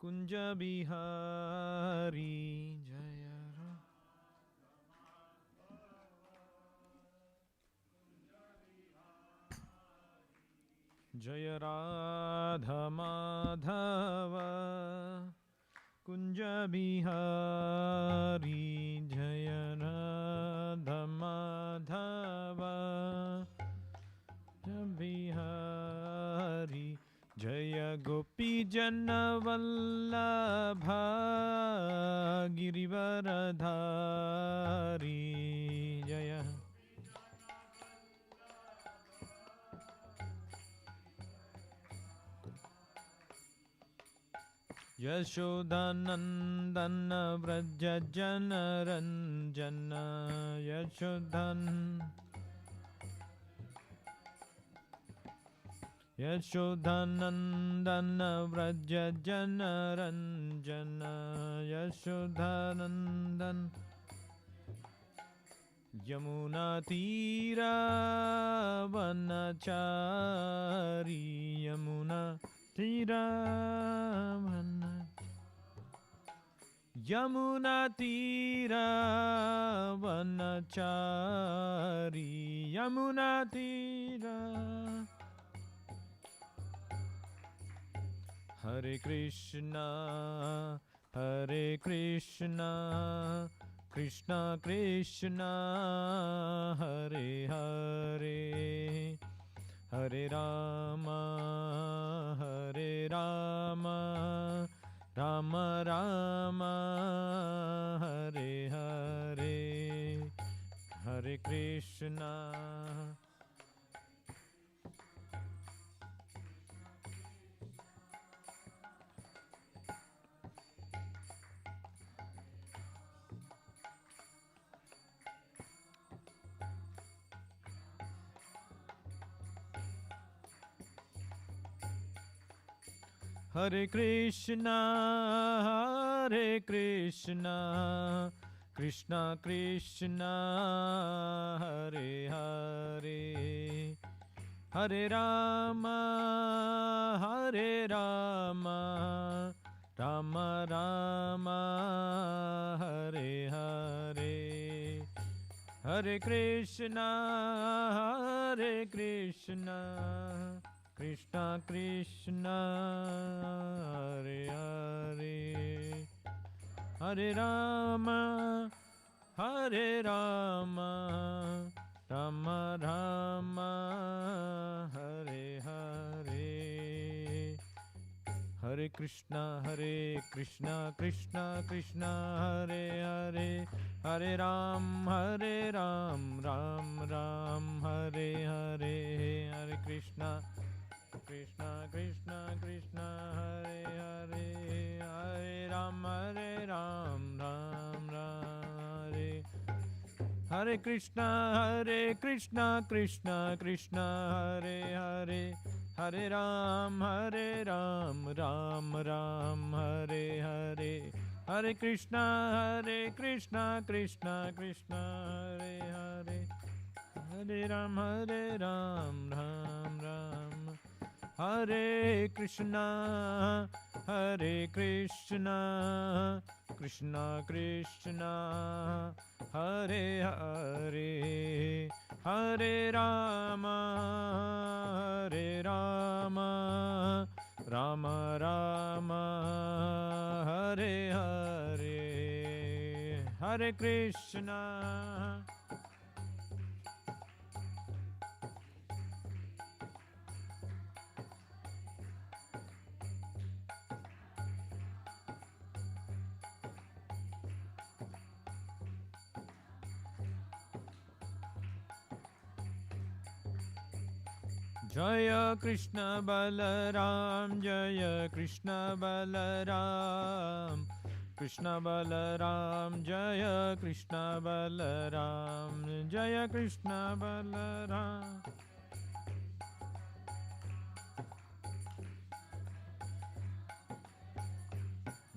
Kunja Bihari Jaya Jaya Radha Madhava Kunja Bihari Jaya Radha Madhava Bihari Jaya Gopi Jana Vallabha Girivaradhari Jaya Yashodhanandana Vraja Jana Ranjana Yashodhanandana Vraja Jana Ranjana Yashodhanandan Yamuna Tira Vanachari Yamuna Tira Yamuna Tira Vanachari Yamuna Tira Hare Krishna Krishna Krishna Hare Hare Hare Rama Rama Rama Hare Hare Hare Krishna Hare Krishna, Krishna Krishna, Hare Hare, Hare Rama, Rama Rama, Hare Hare, Hare Krishna, Krishna Krishna, Hare Hare, Hare Rama, Rama Rama, Hare Hare, Hare Krishna, Krishna Krishna, Hare Hare, Hare Ram, Ram Ram, Hare Hare, Hare Krishna, Krishna Krishna, Hare Hare, Hare Ram, Ram Ram, Hare Hare Krishna, Krishna Krishna, Hare Hare, Hare Ram, Ram Ram, Hare Hare, Hare Krishna, Krishna Krishna, Hare Hare, Hare Ram, Ram Ram, Hare Krishna, Krishna Krishna, Hare Hare, Hare Rama, Rama Rama, Hare Hare, Hare Krishna. Jaya Krishna Balaram, Jaya Krishna Balaram, Krishna Balaram, Jaya Krishna Balaram, Jaya Krishna Balaram.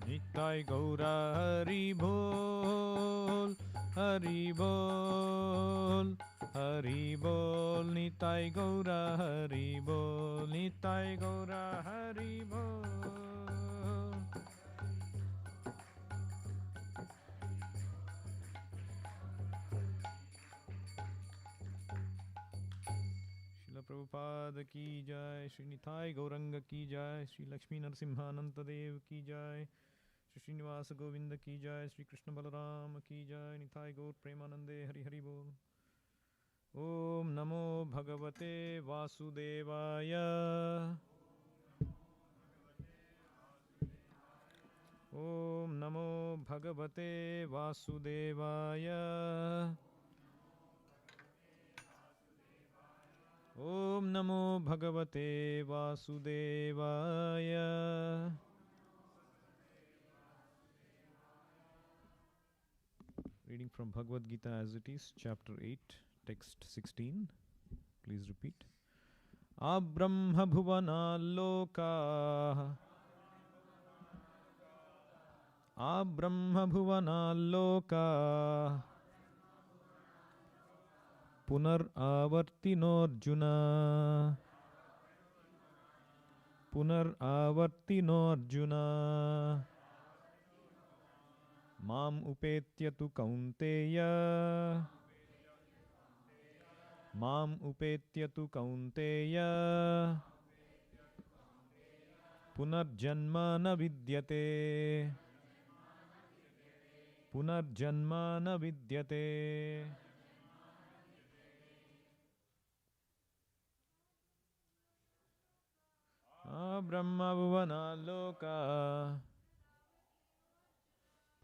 Nitai Gaura Hari Bol, Hari Bol, Hari Bol, Nitai Gaura Hari Bol, Nitai Gaura Hari Bol. Prabhupada ki jai, Sri Nitai Gauranga ki jai, Sri Lakshmi Narasimhananta Dev ki jai, Sri Srinivasa Govinda ki jai, Sri Krishna Balaram ki jai, Nitai Gaur Premanande Hari Hari Bol. Om Namo Bhagavate Vasudevaya. Om Namo Bhagavate Vasudevaya. Om Namo Bhagavate Vasudevaya. Reading from Bhagavad Gita as it is, chapter 8, text 16. Please repeat. Abrahma bhuvana loka. Abrahma bhuvana loka. Punar avartinorjuna. Punar avartinorjuna. Mam upetya tu kaunteya. Mam upetya tu kaunteya. Punarjanma na vidyate. Punarjanma na vidyate. Brahma bhuvana loka.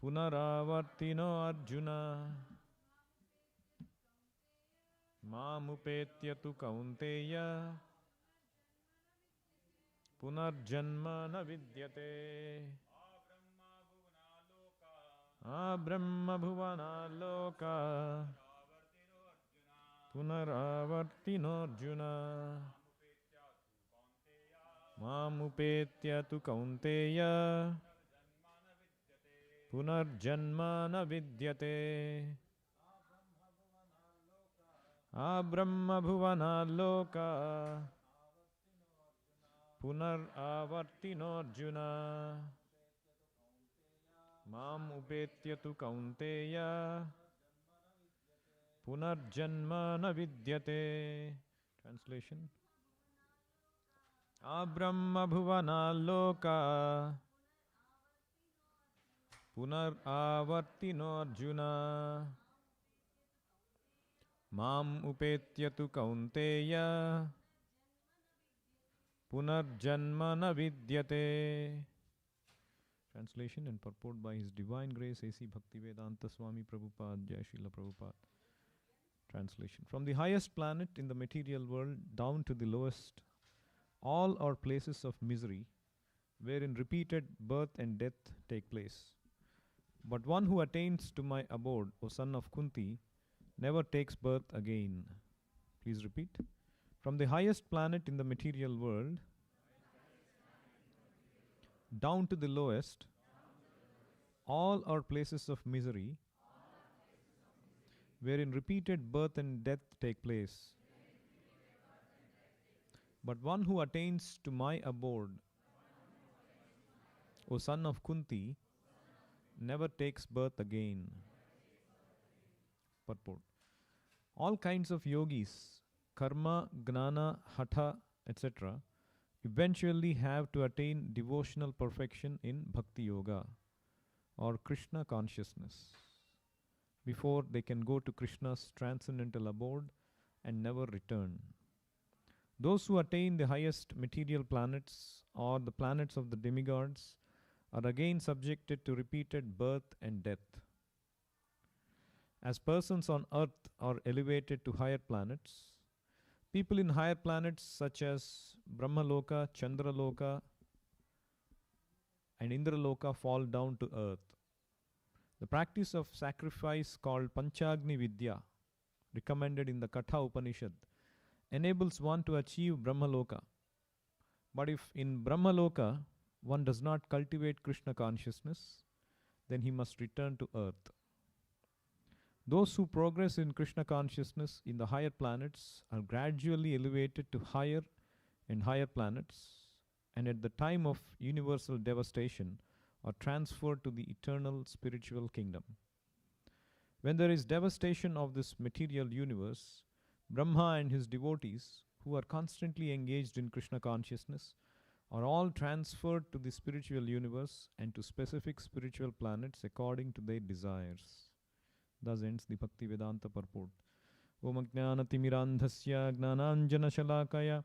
Punaravartino arjuna. Mamupetya tu kaunteya. Punarjanma na vidyate. Brahma bhuvana loka. Punaravartino arjuna. Mamupetya tu kaunteya. Punarjanma na vidyate. Brahma bhuvana loka. Punaravartino arjuna. Mam upetya tu kaunteya. Punarjanma na vidyate. Translation. Brahma bhuvana loka. Punaravartino arjuna. Mam upetya tu kaunteya. Punarjanma na vidyate. Translation and purport by His Divine Grace A.C. Bhaktivedanta Swami Prabhupada. Jai Srila Prabhupada. Translation. From the highest planet in the material world down to the lowest, all are places of misery, wherein repeated birth and death take place. But one who attains to my abode, O son of Kunti, never takes birth again. Please repeat. From the highest planet in the material world down to the lowest, all are places of misery, wherein repeated birth and death take place. But one who attains to my abode, O son of Kunti, never takes birth again. Purport. All kinds of yogis, karma, gnana, hatha, etc., eventually have to attain devotional perfection in bhakti yoga or Krishna consciousness before they can go to Krishna's transcendental abode and never return. Those who attain the highest material planets or the planets of the demigods are again subjected to repeated birth and death. As persons on earth are elevated to higher planets, people in higher planets such as Brahmaloka, Chandraloka, and Indraloka fall down to earth. The practice of sacrifice called Panchagni Vidya, recommended in the Katha Upanishad, enables one to achieve Brahmaloka. But if in Brahmaloka one does not cultivate Krishna consciousness, then he must return to earth. Those who progress in Krishna consciousness in the higher planets are gradually elevated to higher and higher planets, and at the time of universal devastation are transferred to the eternal spiritual kingdom. When there is devastation of this material universe, Brahma and his devotees, who are constantly engaged in Krishna consciousness are all transferred to the spiritual universe and to specific spiritual planets according to their desires. Thus ends the Bhakti Vedanta purport. Om Ajnanatimirandhasya Gnananjanashalakaya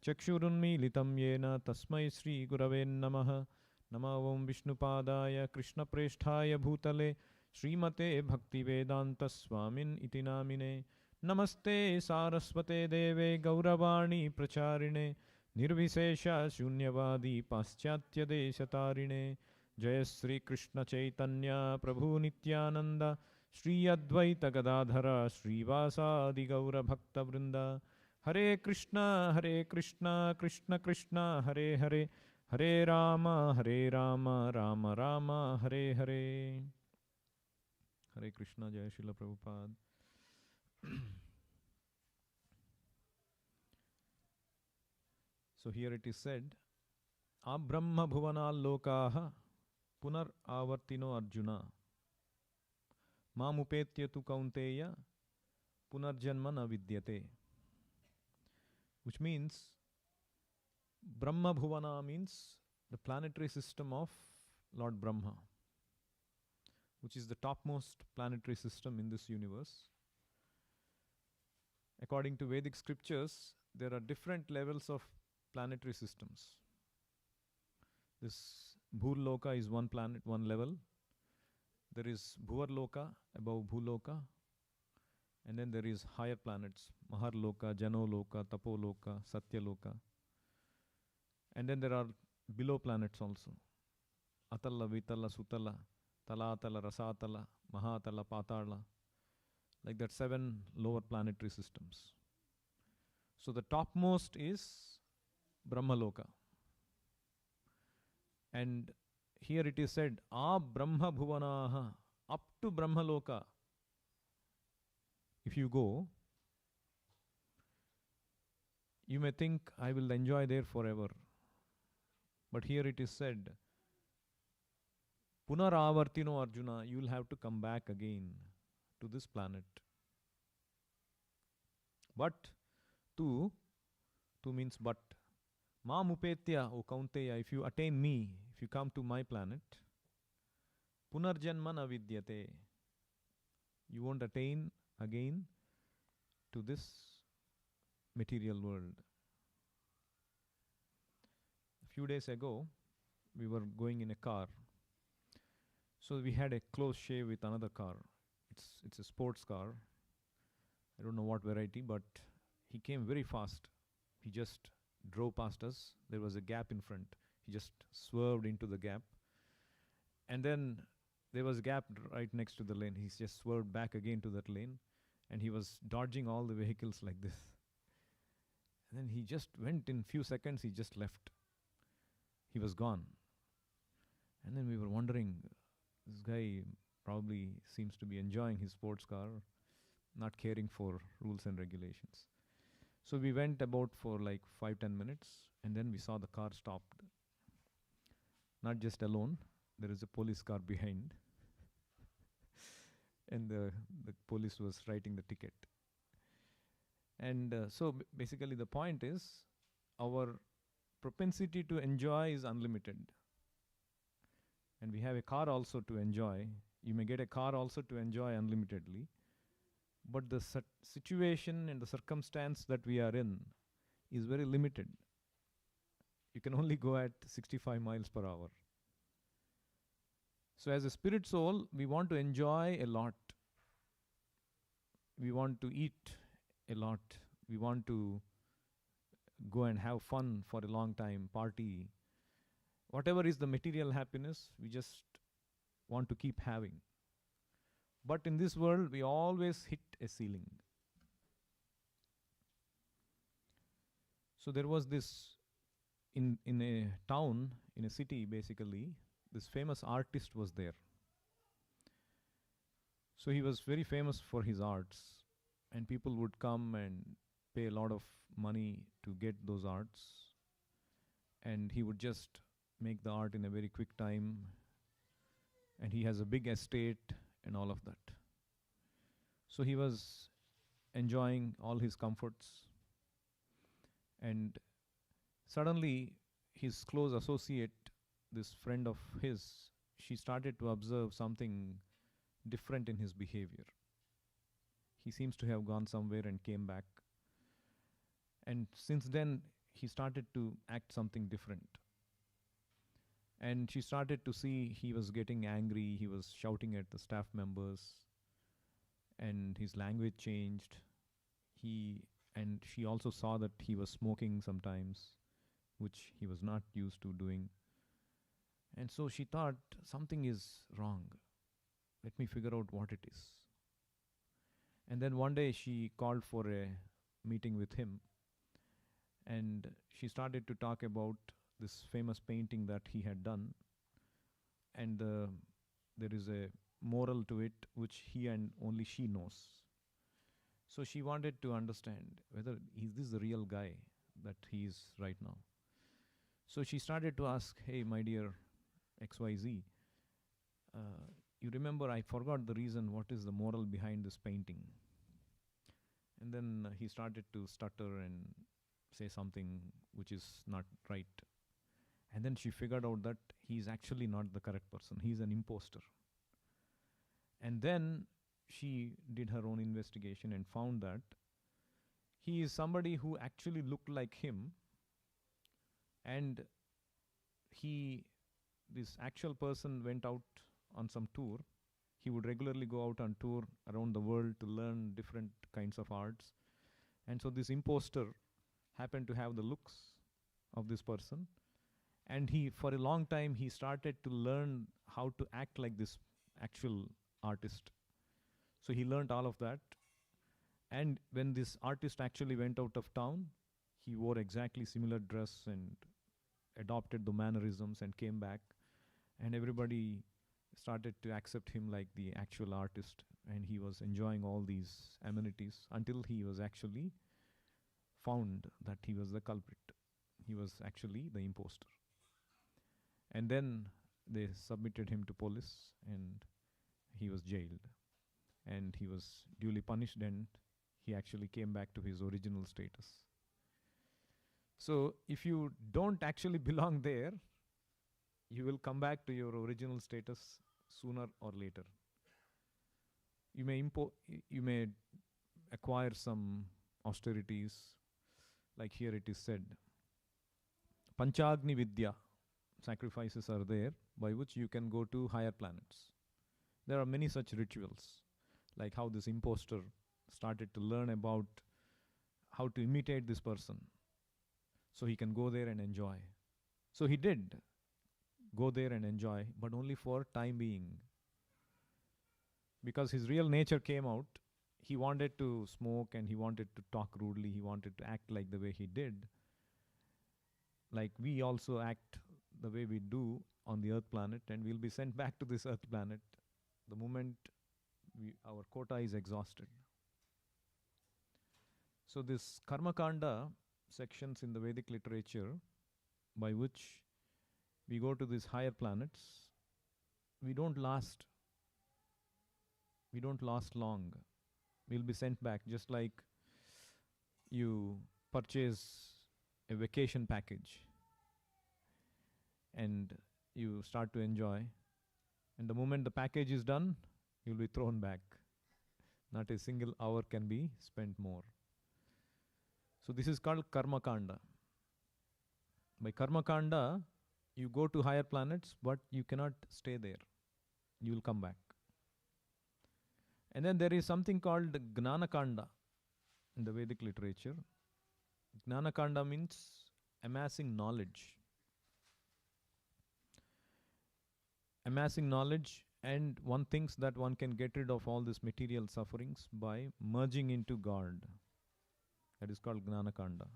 Chakshurunmilitam Yena Tasmai Sri Gurave Namaha Nama Om Vishnupadaya Krishna Presthaya Bhutale Srimate Bhakti Vedanta Swamin Iti Namine Namaste Saraswate Deve Gauravani Pracharine Nirvisesha Shunyavadi Paschatya Deshatarine Jaya Sri Krishna Chaitanya Prabhu Nityananda Shri Advaita Gadadhara Srivasadi Gaura Bhakta Vrinda Hare Krishna Krishna Krishna Hare Hare Hare Rama Rama Rama Hare Hare. Hare Krishna, Jai Srila Prabhupada. So here it is said, Abrahma Bhuvana Lokaha Punar Avartino Arjuna Mamupetya tu Kaunteya Punarjanma na Vidyate. Which means, Brahma Bhuvana means the planetary system of Lord Brahma, which is the topmost planetary system in this universe. According to Vedic scriptures, there are different levels of planetary systems. This Bhurloka is one planet, one level. There is Bhuvarloka above Bhuloka, and then there is higher planets, Maharloka, Janoloka, Tapoloka, Satyaloka. And then there are below planets also, Atala, Vitala, Sutala, Talatala, Rasatala, Mahatala, Patala, like that 7 lower planetary systems. So the topmost is Brahmaloka. And here it is said, Brahma Bhuvanaha, up to Brahmaloka. If you go, you may think, I will enjoy there forever. But here it is said, Punaravartino Arjuna, you will have to come back again to this planet. But, tu means but. Mamupetya, O Kaunteya, if you attain me, if you come to my planet, Punarjanma na Vidyate, you won't attain again to this material world. A few days ago, we were going in a car. So we had a close shave with another car. It's a sports car. I don't know what variety, but he came very fast. He just drove past us. There was a gap in front. He just swerved into the gap. And then there was a gap right next to the lane. He just swerved back again to that lane. And he was dodging all the vehicles like this. And then he just went in few seconds, he just left. He was gone. And then we were wondering, this guy probably seems to be enjoying his sports car, not caring for rules and regulations. So we went about for like 5-10 minutes, and then we saw the car stopped. Not just alone, there is a police car behind. And the police was writing the ticket. And so basically the point is, our propensity to enjoy is unlimited. And we have a car also to enjoy. You may get a car also to enjoy unlimitedly. But the situation and the circumstance that we are in is very limited. You can only go at 65 miles per hour. So as a spirit soul, we want to enjoy a lot. We want to eat a lot. We want to go and have fun for a long time, party. Whatever is the material happiness, we just want to keep having. But in this world, we always hit a ceiling. So there was this, in a town, in a city basically, this famous artist was there. So he was very famous for his arts. And people would come and pay a lot of money to get those arts. And he would just make the art in a very quick time. And he has a big estate and all of that. So he was enjoying all his comforts. And suddenly, his close associate, this friend of his, she started to observe something different in his behavior. He seems to have gone somewhere and came back. And since then, he started to act something different. And she started to see he was getting angry, he was shouting at the staff members, and his language changed. He and she also saw that he was smoking sometimes, which he was not used to doing. And so she thought something is wrong. Let me figure out what it is. And then one day she called for a meeting with him, and she started to talk about this famous painting that he had done, and there is a moral to it which he and only she knows. So she wanted to understand whether is this the real guy that he is right now. So she started to ask, hey, my dear XYZ, uh, you remember I forgot the reason, what is the moral behind this painting? And then he started to stutter and say something which is not right. And then she figured out that he's actually not the correct person. He's an imposter. And then she did her own investigation and found that he is somebody who actually looked like him, and this actual person went out on some tour. He would regularly go out on tour around the world to learn different kinds of arts. And so this imposter happened to have the looks of this person. And for a long time, he started to learn how to act like this actual artist. So he learned all of that. And when this artist actually went out of town, he wore exactly similar dress and adopted the mannerisms and came back. And everybody started to accept him like the actual artist. And he was enjoying all these amenities until he was actually found that he was the culprit. He was actually the imposter. And then they submitted him to police, and he was jailed. And he was duly punished, and he actually came back to his original status. So if you don't actually belong there, you will come back to your original status sooner or later. You may acquire some austerities, like here it is said, Panchagni Vidya, sacrifices are there by which you can go to higher planets. There are many such rituals, like how this imposter started to learn about how to imitate this person so he can go there and enjoy. So he did go there and enjoy, but only for time being. Because his real nature came out, he wanted to smoke and he wanted to talk rudely, he wanted to act like the way he did. Like we also act the way we do on the earth planet, and we'll be sent back to this earth planet the moment our quota is exhausted. So this Karma Kanda sections in the Vedic literature, by which we go to these higher planets, we don't last long. We'll be sent back, just like you purchase a vacation package and you start to enjoy, and the moment the package is done, you'll be thrown back. Not a single hour can be spent more. So this is called Karma Kanda. By Karma Kanda, you go to higher planets, but you cannot stay there. You will come back. And then there is something called Gnana Kanda in the Vedic literature. Gnana Kanda means amassing knowledge. Amassing knowledge, and one thinks that one can get rid of all these material sufferings by merging into God. That is called Gnana Kanda.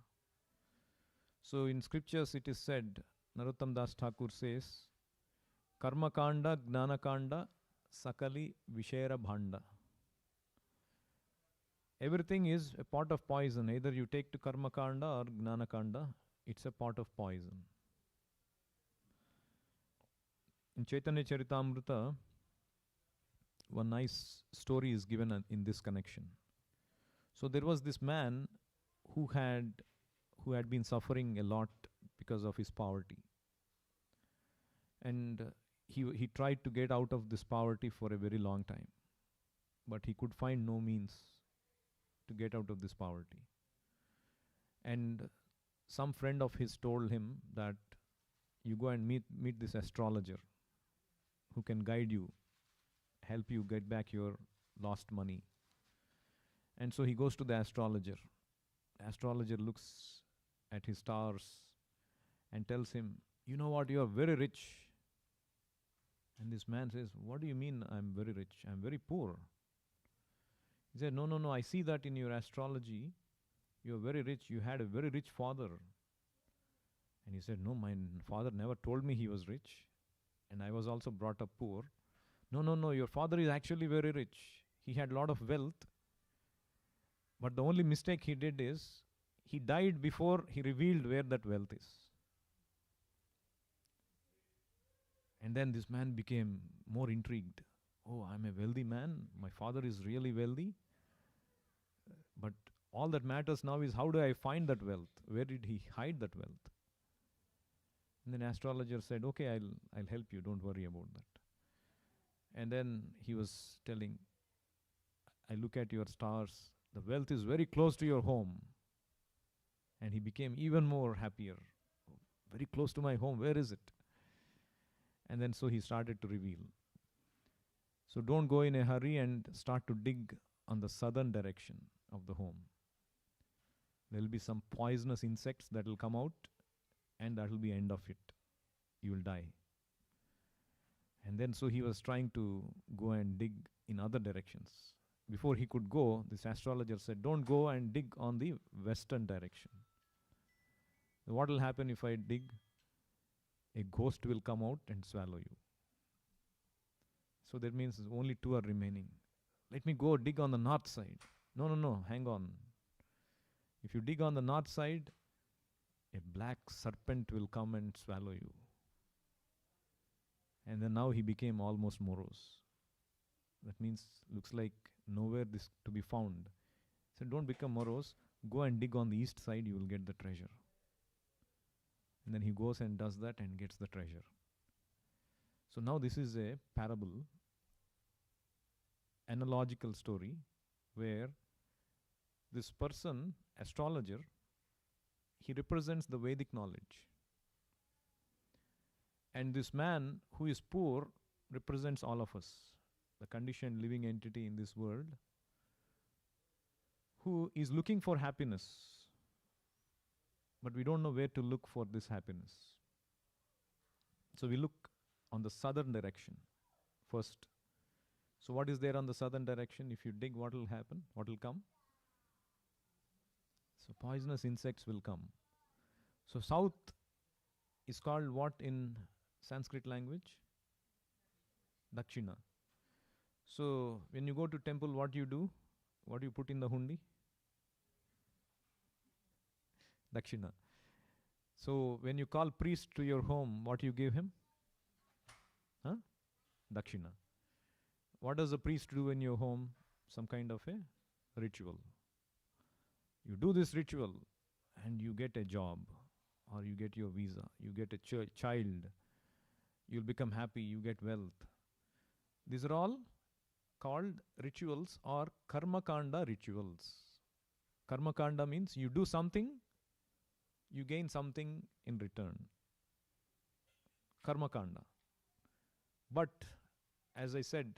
So in scriptures it is said, Narottam Das Thakur says, Karma Kanda, Gnana Kanda, Sakali Vishera Bhanda. Everything is a pot of poison. Either you take to Karma Kanda or Gnana Kanda, it's a pot of poison. In Chaitanya Charitamrita, one nice story is given in this connection. So there was this man who had been suffering a lot because of his poverty. And he tried to get out of this poverty for a very long time, but he could find no means to get out of this poverty. And some friend of his told him that you go and meet this astrologer who can guide you, help you get back your lost money. And so he goes to the astrologer. The astrologer looks at his stars and tells him, you know what, you are very rich. And this man says, what do you mean I'm very rich? I'm very poor. He said, no, I see that in your astrology, you are very rich. You had a very rich father. And he said, no, my father never told me he was rich. And I was also brought up poor. No, your father is actually very rich. He had a lot of wealth. But the only mistake he did is, he died before he revealed where that wealth is. And then this man became more intrigued. Oh, I'm a wealthy man. My father is really wealthy. But all that matters now is, how do I find that wealth? Where did he hide that wealth? And then astrologer said, okay, I'll help you. Don't worry about that. And then he was telling, I look at your stars. The wealth is very close to your home. And he became even more happier. Very close to my home. Where is it? And then so he started to reveal. So don't go in a hurry and start to dig on the southern direction of the home. There will be some poisonous insects that will come out, and that will be end of it. You will die. And then so he was trying to go and dig in other directions. Before he could go, this astrologer said, don't go and dig on the western direction. What will happen if I dig? A ghost will come out and swallow you. So that means only two are remaining. Let me go dig on the north side. No, hang on. If you dig on the north side, a black serpent will come and swallow you. And then now he became almost morose. That means, looks like nowhere this to be found. So don't become morose. Go and dig on the east side, you will get the treasure. And then he goes and does that and gets the treasure. So now this is a parable, analogical story, where this person, astrologer, he represents the Vedic knowledge. And this man who is poor represents all of us, the conditioned living entity in this world, who is looking for happiness. But we don't know where to look for this happiness. So we look on the southern direction first. So what is there on the southern direction? If you dig, what will happen? What will come? So poisonous insects will come. So south is called what in Sanskrit language? Dakshina. So when you go to temple, what do you do? What do you put in the hundi? Dakshina. So when you call priest to your home, what you give him? Huh? Dakshina. What does a priest do in your home? Some kind of a ritual. You do this ritual and you get a job, or you get your visa, you get a child, you'll become happy, you get wealth. These are all called rituals or karma kanda rituals. Karma kanda means you do something, you gain something in return. Karma kanda. But as I said,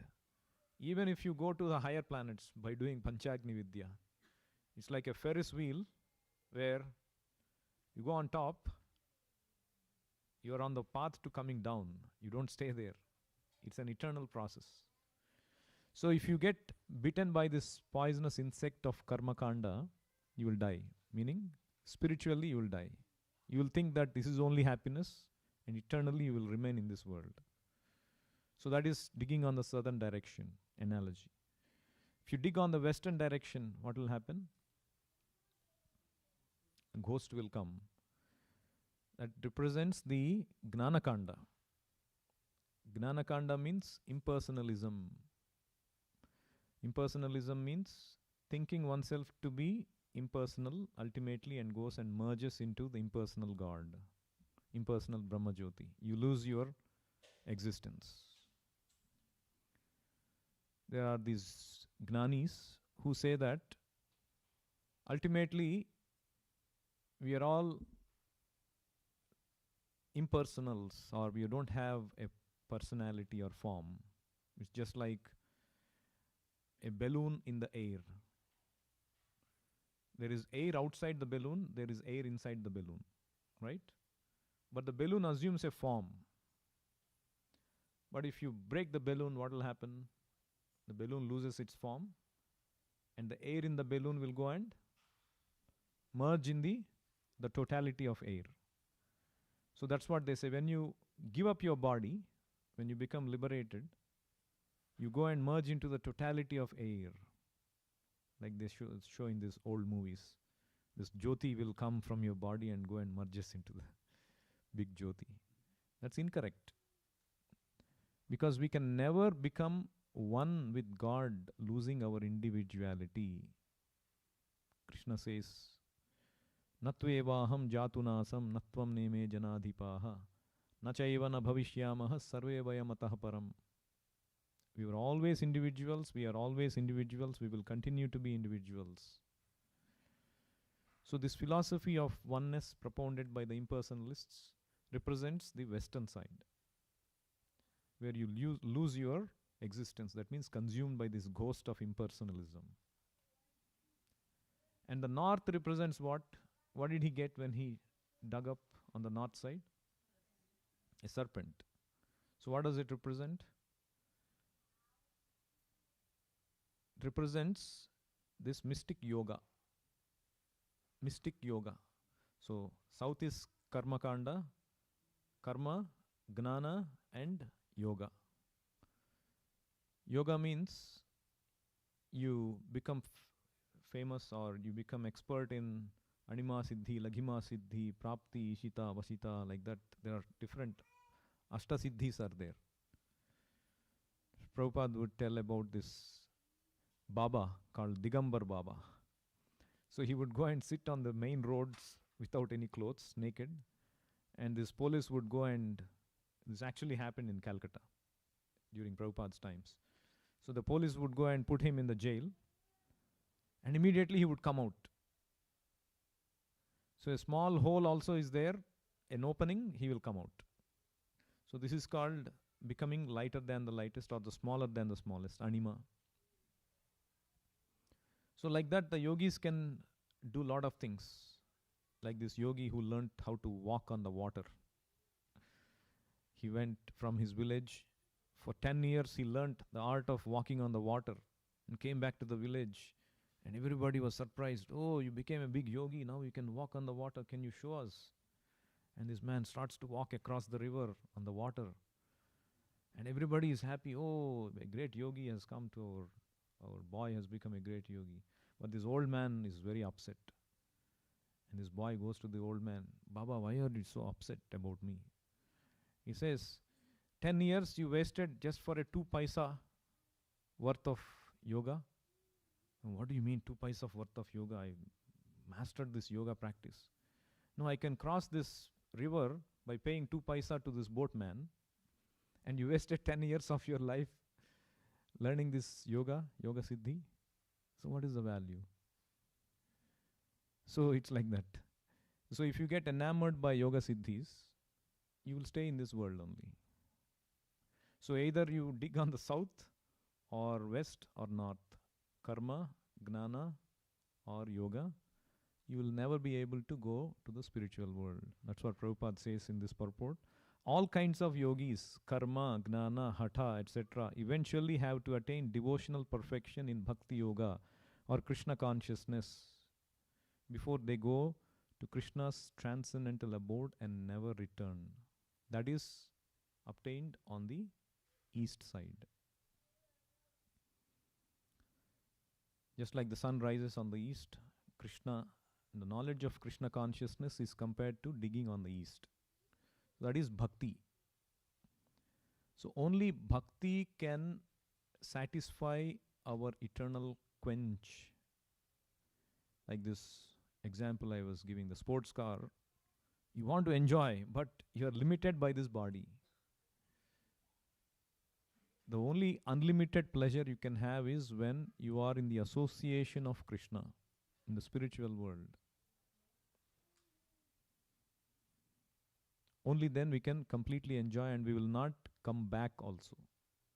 even if you go to the higher planets by doing Panchagni Vidya, it's like a Ferris wheel where you go on top, you are on the path to coming down. You don't stay there. It's an eternal process. So if you get bitten by this poisonous insect of karma kanda, you will die. Meaning, spiritually you will die. You will think that this is only happiness, and eternally you will remain in this world. So that is digging on the southern direction analogy. If you dig on the western direction, what will happen? A ghost will come. That represents the Gnanakanda. Gnanakanda means impersonalism. Impersonalism means thinking oneself to be impersonal ultimately and goes and merges into the impersonal God, impersonal Brahma Jyoti. You lose your existence. There are these Gnanis who say that ultimately we are all impersonals, or we don't have a personality or form. It's just like a balloon in the air. There is air outside the balloon, there is air inside the balloon, right? But the balloon assumes a form. But if you break the balloon, what will happen? The balloon loses its form, and the air in the balloon will go and merge in the totality of air. So that's what they say. When you give up your body, when you become liberated, you go and merge into the totality of air. Like they show in these old movies. This Jyoti will come from your body and go and merges into the big Jyoti. That's incorrect. Because we can never become one with God, losing our individuality. Krishna says, Natvevaham jatunasam natvam neme janadhipaha nachaiva na bhavishyamaha sarve vayamatah param. We were always individuals, we are always individuals, we will continue to be individuals. So this philosophy of oneness propounded by the impersonalists represents the Western side, where you lose your existence. That means consumed by this ghost of impersonalism. And the north represents what? What did he get when he dug up on the north side? A serpent. So what does it represent? It represents this mystic yoga. Mystic yoga. So south is karma kanda, karma, gnana and yoga. Yoga means you become famous, or you become expert in Anima Siddhi, Laghima Siddhi, Prapti, Ishita, Vasita, like that. There are different Ashta Siddhis are there. Prabhupada would tell about this Baba called Digambar Baba. So he would go and sit on the main roads without any clothes, naked, and this police would go and, this actually happened in Calcutta during Prabhupada's times. So the police would go and put him in the jail, and immediately he would come out. So a small hole also is there, an opening, he will come out. So this is called becoming lighter than the lightest, or the smaller than the smallest, anima. So like that, the yogis can do a lot of things. Like this yogi who learnt how to walk on the water. He went from his village. For 10 years he learnt the art of walking on the water and came back to the village. And everybody was surprised. Oh, you became a big yogi, now you can walk on the water. Can you show us? And this man starts to walk across the river on the water. And everybody is happy. Oh, a great yogi has come to our boy has become a great yogi. But this old man is very upset. And this boy goes to the old man, Baba, why are you so upset about me? He says, 10 years you wasted just for a 2 paisa worth of yoga. And what do you mean 2 paisa worth of yoga? I mastered this yoga practice. No, I can cross this river by paying 2 paisa to this boatman. And you wasted 10 years of your life learning this yoga siddhi. So what is the value? So it's like that. So if you get enamored by yoga siddhis, you will stay in this world only. So either you dig on the south or west or north, karma, gnana or yoga, you will never be able to go to the spiritual world. That's what Prabhupada says in this purport. All kinds of yogis, karma, gnana, hatha, etc., eventually have to attain devotional perfection in bhakti yoga or Krishna consciousness before they go to Krishna's transcendental abode and never return. That is obtained on the east side. Just like the sun rises on the east, Krishna, the knowledge of Krishna consciousness is compared to digging on the east. That is bhakti. So only bhakti can satisfy our eternal quench. Like this example I was giving, the sports car, you want to enjoy, but you are limited by this body. The only unlimited pleasure you can have is when you are in the association of Krishna in the spiritual world. Only then we can completely enjoy, and we will not come back also.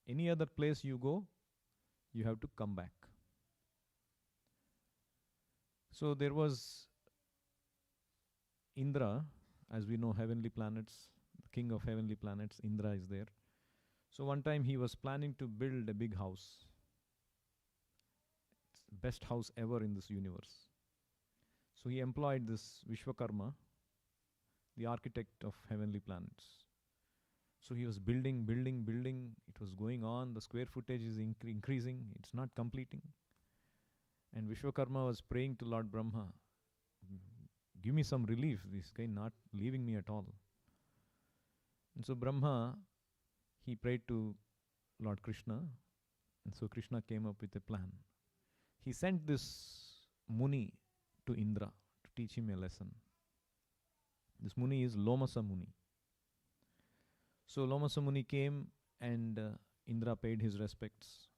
Any other place you go, you have to come back. So there was Indra, as we know, heavenly planets, the king of heavenly planets, Indra is there. So one time he was planning to build a big house. It's the best house ever in this universe. So he employed this Vishwakarma, the architect of heavenly planets. So he was building. It was going on. The square footage is increasing. It's not completing. And Vishwakarma was praying to Lord Brahma, give me some relief. This guy not leaving me at all. And so Brahma, he prayed to Lord Krishna. And so Krishna came up with a plan. He sent this Muni to Indra to teach him a lesson. This Muni is Lomasa Muni. So Lomasa Muni came, and Indra paid his respects.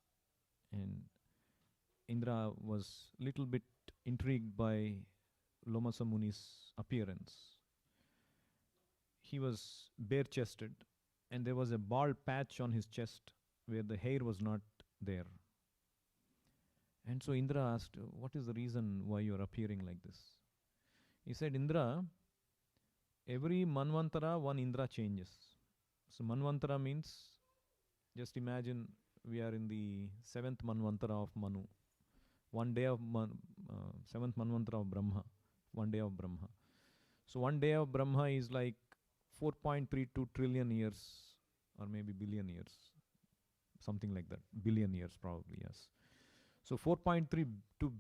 And Indra was little bit intrigued by Lomasa Muni's appearance. He was bare-chested, and there was a bald patch on his chest where the hair was not there. And so Indra asked, what is the reason why you are appearing like this? He said, Indra, every Manvantara, one Indra changes. So Manvantara means, just imagine we are in the 7th Manvantara of Manu. One day of 7th Manvantara of Brahma. One day of Brahma. So one day of Brahma is like 4.32 trillion years, or maybe billion years. Something like that. Billion years probably, yes. So 4.32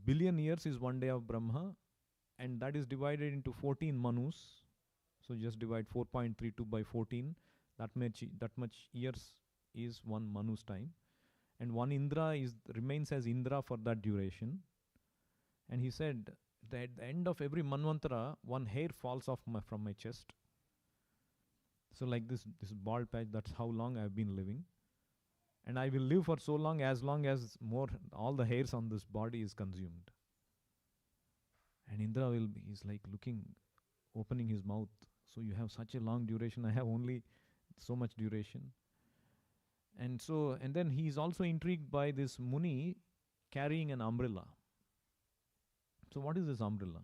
billion years is one day of Brahma, and that is divided into 14 Manus. So just divide 4.32 by 14. That much years is one Manu's time. And one Indra remains as Indra for that duration. And he said that at the end of every Manvantara, one hair falls off from my chest. So like this bald patch, that's how long I've been living. And I will live for so long as all the hairs on this body is consumed. And Indra he's like looking, opening his mouth. So you have such a long duration, I have only so much duration. And then he's also intrigued by this Muni carrying an umbrella. So what is this umbrella?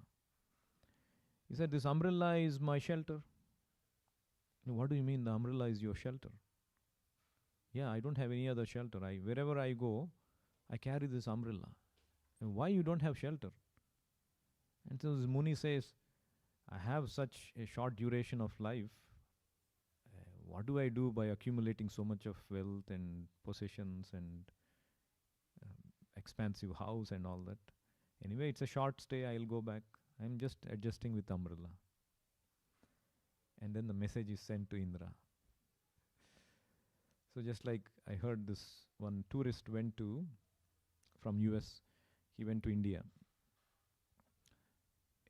He said, this umbrella is my shelter. What do you mean the umbrella is your shelter? Yeah, I don't have any other shelter. Wherever I go, I carry this umbrella. And why you don't have shelter? And so this Muni says, I have such a short duration of life. What do I do by accumulating so much of wealth and possessions and expansive house and all that? Anyway, it's a short stay. I'll go back. I'm just adjusting with umbrella. And then the message is sent to Indra. So just like I heard this one tourist from US, he went to India.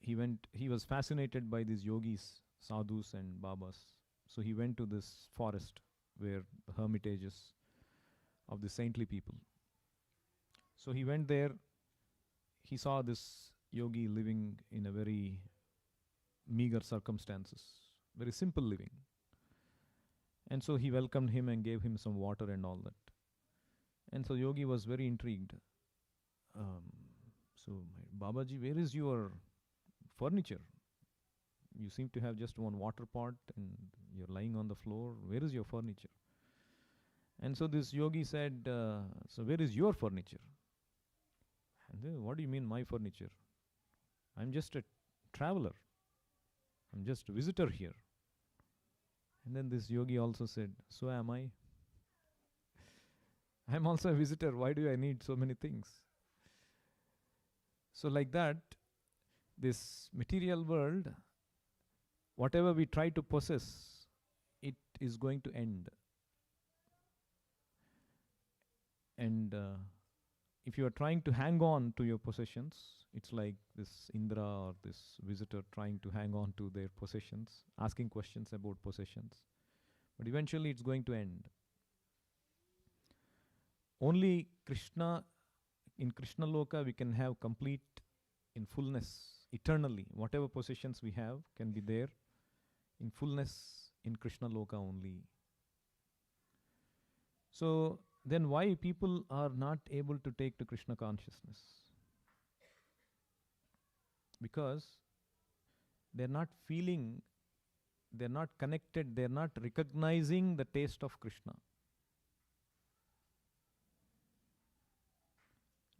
He was fascinated by these yogis, sadhus and babas. So he went to this forest where the hermitages of the saintly people. So he went there. He saw this yogi living in a very meager circumstances, very simple living. And so he welcomed him and gave him some water and all that. And so yogi was very intrigued. So, Babaji, where is your furniture? You seem to have just one water pot and you're lying on the floor. Where is your furniture? And so this yogi said, so where is your furniture? And then, what do you mean my furniture? I'm just a traveler. I'm just a visitor here. And then this yogi also said, so am I. I'm also a visitor. Why do I need so many things? So like that, this material world, whatever we try to possess, it is going to end. And if you are trying to hang on to your possessions, it's like this Indra or this visitor trying to hang on to their possessions, asking questions about possessions. But eventually it's going to end. Only Krishna, in Krishna Loka, we can have complete in fullness, eternally. Whatever possessions we have can be there in fullness in Krishna Loka only. So then why people are not able to take to Krishna consciousness? Because they're not feeling, they're not connected, they're not recognizing the taste of Krishna.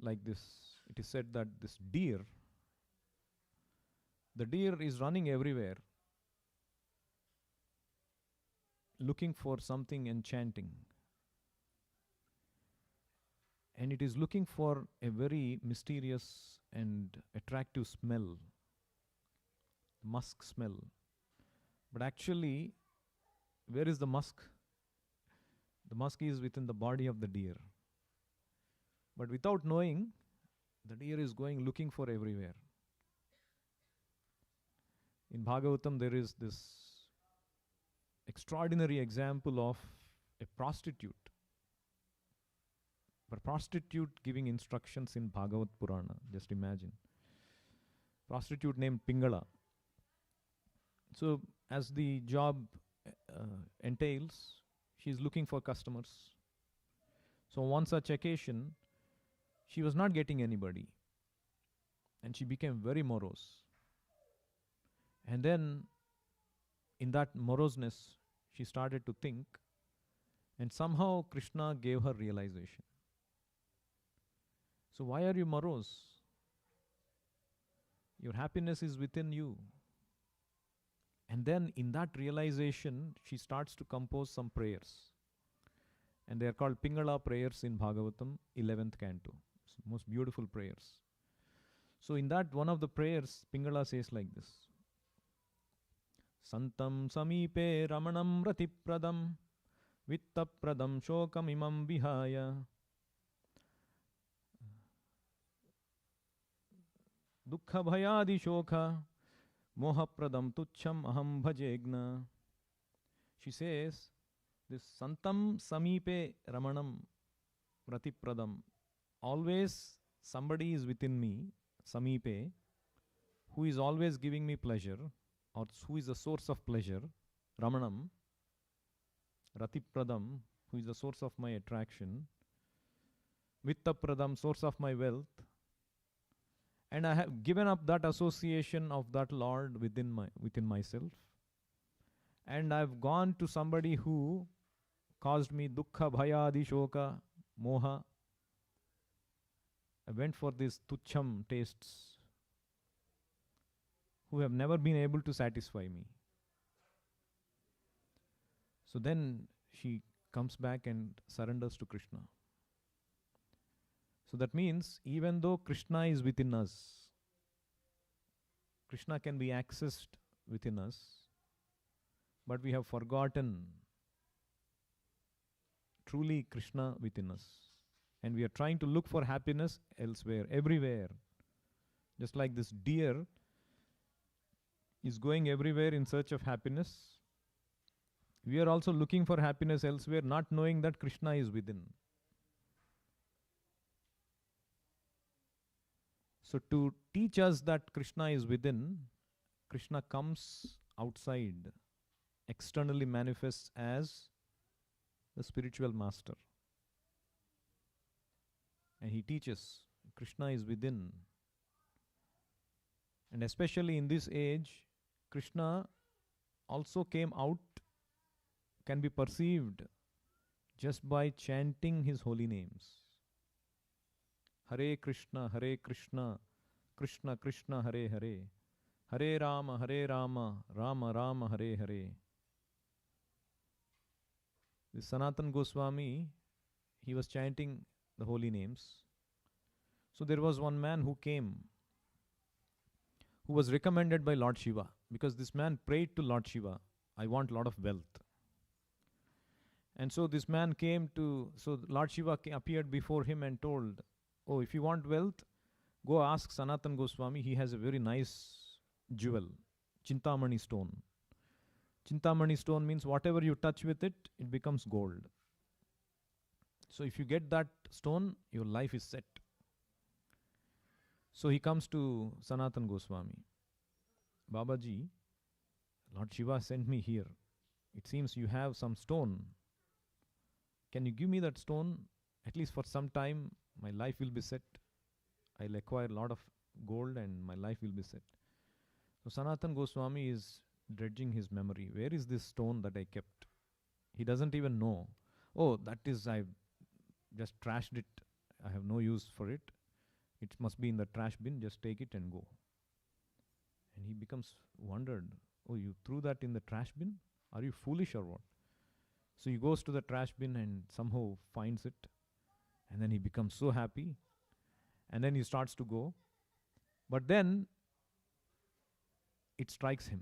Like this, it is said that this deer, the deer is running everywhere looking for something enchanting. And it is looking for a very mysterious and attractive smell, musk smell. But actually, where is the musk? The musk is within the body of the deer. But without knowing, the deer is going looking for everywhere. In Bhagavatam, there is this extraordinary example of a prostitute. But prostitute giving instructions in Bhagavad Purana, just imagine. Prostitute named Pingala. So, as the job entails, she is looking for customers. So, on one such occasion, she was not getting anybody. And she became very morose. And then, in that moroseness, she started to think. And somehow, Krishna gave her realization. So why are you morose? Your happiness is within you. And then in that realization, she starts to compose some prayers. And they are called Pingala prayers in Bhagavatam, 11th canto. It's most beautiful prayers. So in that one of the prayers, Pingala says like this. Santam samipe ramanam ratipradam vittapradam shokam imam vihaya Dukkha bhayadi shokha mohapradam tucham aham bhajegna. She says, this santam samipe ramanam ratipradam. Always somebody is within me, samipe, who is always giving me pleasure, or who is the source of pleasure, ramanam, ratipradam, who is the source of my attraction, vittapradam, source of my wealth, and I have given up that association of that Lord within myself. And I've gone to somebody who caused me dukkha, bhayadi, shoka, moha. I went for these tucham tastes who have never been able to satisfy me. So then she comes back and surrenders to Krishna. So that means even though Krishna is within us, Krishna can be accessed within us, but we have forgotten truly Krishna within us. And we are trying to look for happiness elsewhere, everywhere. Just like this deer is going everywhere in search of happiness, we are also looking for happiness elsewhere, not knowing that Krishna is within. So to teach us that Krishna is within, Krishna comes outside, externally manifests as the spiritual master. And he teaches Krishna is within. And especially in this age, Krishna also came out, can be perceived just by chanting his holy names. Hare Krishna, Krishna Krishna, Hare Hare, Hare Rama, Rama Rama, Hare Hare. This Sanatan Goswami, he was chanting the holy names. So there was one man who came, who was recommended by Lord Shiva, because this man prayed to Lord Shiva, I want a lot of wealth. And so this man came to, so Lord Shiva appeared before him and told, Oh, if you want wealth, go ask Sanatan Goswami. He has a very nice jewel, Chintamani stone. Chintamani stone means whatever you touch with it, it becomes gold. So if you get that stone, your life is set. So he comes to Sanatan Goswami. Babaji, Lord Shiva sent me here. It seems you have some stone. Can you give me that stone? At least for some time, my life will be set. I'll acquire a lot of gold and my life will be set. So Sanatan Goswami is dredging his memory. Where is this stone that I kept? He doesn't even know. Oh, that is, I just trashed it. I have no use for it. It must be in the trash bin. Just take it and go. And he becomes wondered. Oh, you threw that in the trash bin? Are you foolish or what? So he goes to the trash bin and somehow finds it. And then he becomes so happy. And then he starts to go. But then it strikes him.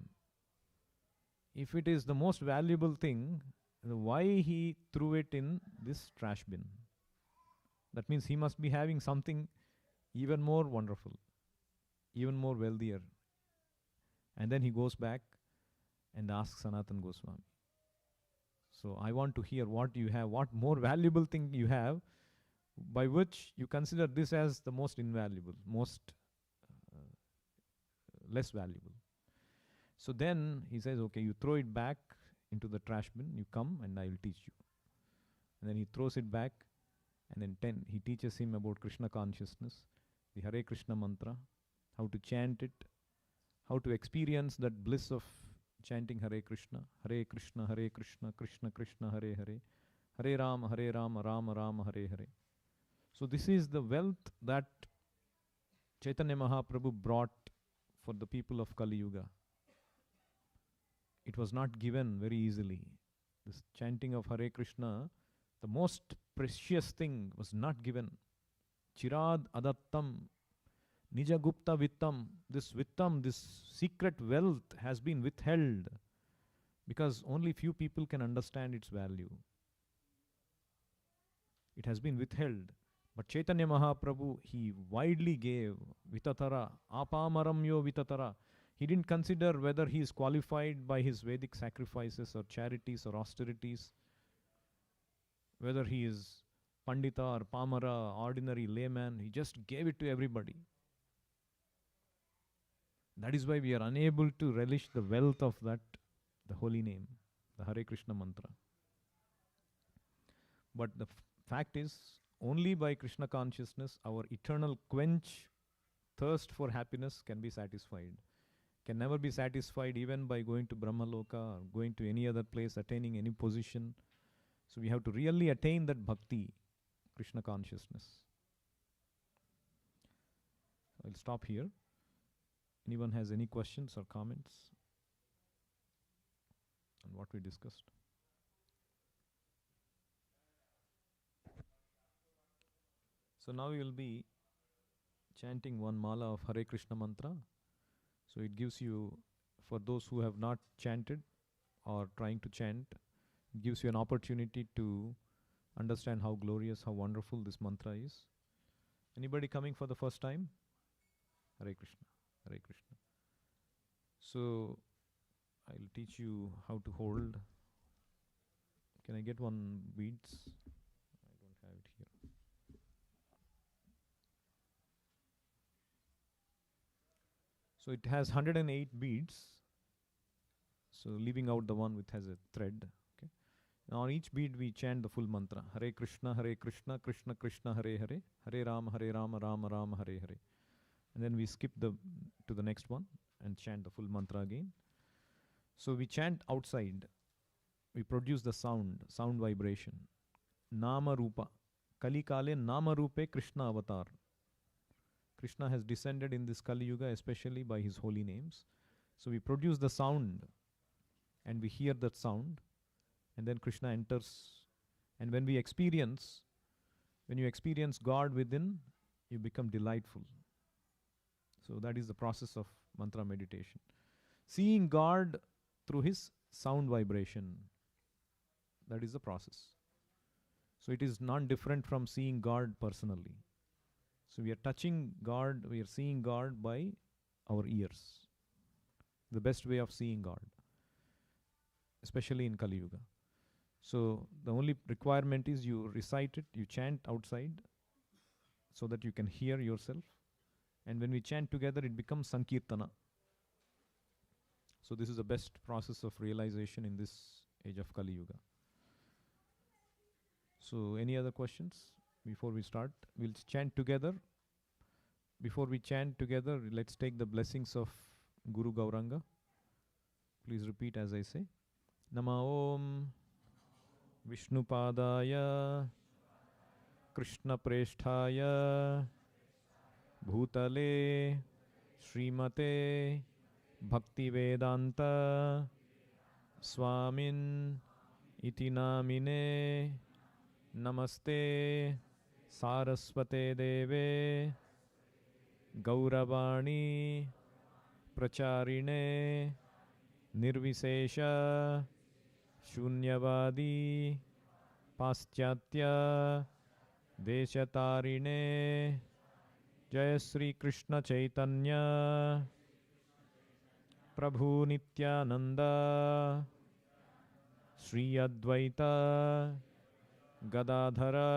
If it is the most valuable thing, why he threw it in this trash bin? That means he must be having something even more wonderful, even more wealthier. And then he goes back and asks Sanatan Goswami. So I want to hear what you have, what more valuable thing you have, by which you consider this as the most invaluable, most less valuable. So then he says, okay, you throw it back into the trash bin, you come and I will teach you. And then he throws it back, and then he teaches him about Krishna consciousness, the Hare Krishna mantra, how to chant it, how to experience that bliss of chanting Hare Krishna, Krishna, Krishna Krishna, Hare Hare, Hare Rama, Rama Rama, Hare Hare. So this is the wealth that Chaitanya Mahaprabhu brought for the people of Kali Yuga. It was not given very easily. This chanting of Hare Krishna, the most precious thing, was not given. Chirad adattam, nija gupta vittam. This vittam, this secret wealth has been withheld because only few people can understand its value. It has been withheld. But Chaitanya Mahaprabhu, he widely gave vitatara, apamaramyo vitatara. He didn't consider whether he is qualified by his Vedic sacrifices or charities or austerities, whether he is Pandita or Pamara, ordinary layman. He just gave it to everybody. That is why we are unable to relish the wealth of that, the holy name, the Hare Krishna mantra. But the fact is, only by Krishna consciousness, our eternal thirst for happiness can be satisfied. Can never be satisfied even by going to Brahmaloka or going to any other place, attaining any position. So we have to really attain that bhakti, Krishna consciousness. I'll stop here. Anyone has any questions or comments on what we discussed? So now we will be chanting one mala of Hare Krishna mantra. So it gives you, for those who have not chanted or trying to chant, it gives you an opportunity to understand how glorious, how wonderful this mantra is. Anybody coming for the first time? Hare Krishna, Hare Krishna. So I'll teach you how to hold. Can I get one beads? I don't have it here. So it has 108 beads. So leaving out the one which has a thread. Okay. Now on each bead we chant the full mantra. Hare Krishna, Krishna Krishna, Hare Hare, Hare Rama, Rama Rama, Hare Hare. And then we skip to the next one and chant the full mantra again. So we chant outside. We produce the sound vibration. Nama Rupa. Kali Kale Nama Rupe Krishna Avatar. Krishna has descended in this Kali Yuga especially by his holy names. So we produce the sound and we hear that sound, and then Krishna enters. And when you experience God within, you become delightful. So that is the process of mantra meditation. Seeing God through his sound vibration. That is the process. So it is not different from seeing God personally. So we are touching God, we are seeing God by our ears. The best way of seeing God, especially in Kali Yuga. So the only requirement is you recite it, you chant outside so that you can hear yourself. And when we chant together, it becomes Sankirtana. So this is the best process of realization in this age of Kali Yuga. So any other questions before we start? We'll chant together. Before we chant together, let's take the blessings of Guru Gauranga. Please repeat as I say. Nama Om Vishnupadaya Krishna Presthaya Bhutale Srimate Bhaktivedanta Swamin Iti Namine Namaste Saraswate Deve Gauravani Pracharine Nirvisesha Shunyavadi Paschatya Deshatarine Jai Sri Krishna Chaitanya Prabhu Nityananda Sri Advaita Gadadhara